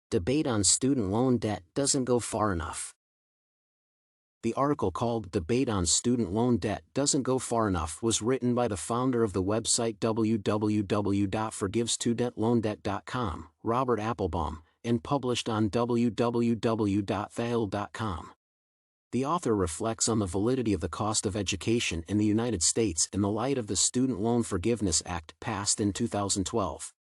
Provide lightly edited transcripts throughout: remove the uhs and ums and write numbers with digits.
Debate on student loan debt doesn't go far enough. The article called Debate on Student Loan Debt Doesn't Go Far Enough was written by the founder of the website www.forgives2debtloandebt.com, Robert Applebaum, and published on www.thehill.com. The author reflects on the validity of the cost of education in the United States in the light of the Student Loan Forgiveness Act passed in 2012.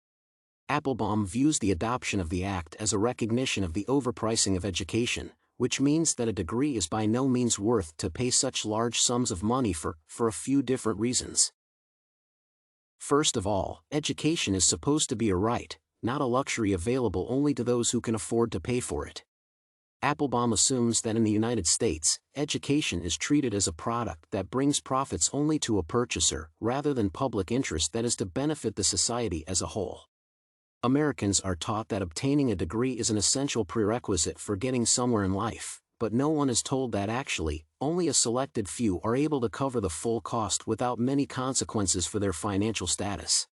Applebaum views the adoption of the act as a recognition of the overpricing of education, which means that a degree is by no means worth to pay such large sums of money for a few different reasons. First of all, education is supposed to be a right, not a luxury available only to those who can afford to pay for it. Applebaum assumes that in the United States, education is treated as a product that brings profits only to a purchaser, rather than public interest that is to benefit the society as a whole. Americans are taught that obtaining a degree is an essential prerequisite for getting somewhere in life, but no one is told that actually, only a selected few are able to cover the full cost without many consequences for their financial status.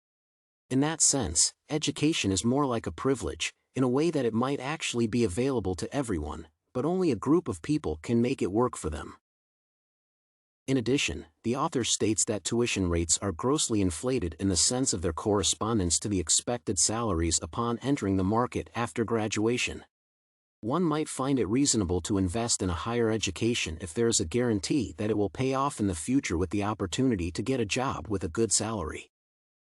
In that sense, education is more like a privilege, in a way that it might actually be available to everyone, but only a group of people can make it work for them. In addition, the author states that tuition rates are grossly inflated in the sense of their correspondence to the expected salaries upon entering the market after graduation. One might find it reasonable to invest in a higher education if there is a guarantee that it will pay off in the future with the opportunity to get a job with a good salary.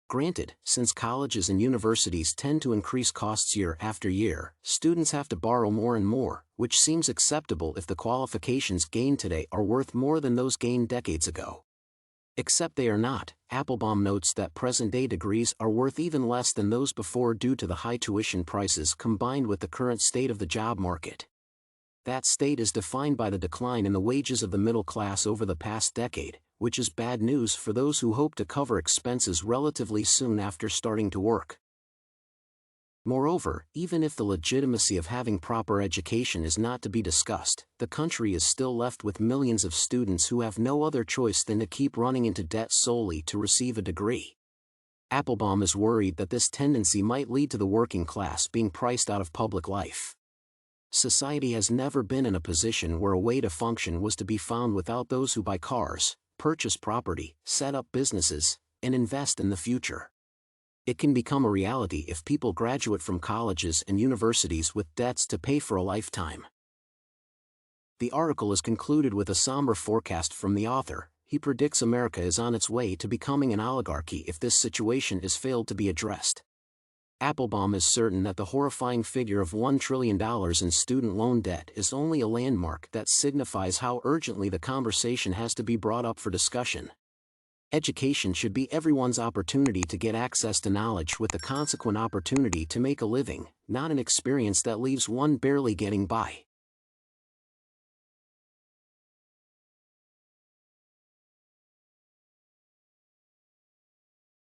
Granted, since colleges and universities tend to increase costs year after year, students have to borrow more and more, which seems acceptable if the qualifications gained today are worth more than those gained decades ago. Except they are not. Applebaum notes that present-day degrees are worth even less than those before due to the high tuition prices combined with the current state of the job market. That state is defined by the decline in the wages of the middle class over the past decade, which is bad news for those who hope to cover expenses relatively soon after starting to work. Moreover, even if the legitimacy of having proper education is not to be discussed, the country is still left with millions of students who have no other choice than to keep running into debt solely to receive a degree. Applebaum is worried that this tendency might lead to the working class being priced out of public life. Society has never been in a position where a way to function was to be found without those who buy cars, purchase property, set up businesses, and invest in the future. It can become a reality if people graduate from colleges and universities with debts to pay for a lifetime. The article is concluded with a somber forecast from the author. He predicts America is on its way to becoming an oligarchy if this situation is failed to be addressed. Applebaum is certain that the horrifying figure of $1 trillion in student loan debt is only a landmark that signifies how urgently the conversation has to be brought up for discussion. Education should be everyone's opportunity to get access to knowledge with the consequent opportunity to make a living, not an experience that leaves one barely getting by.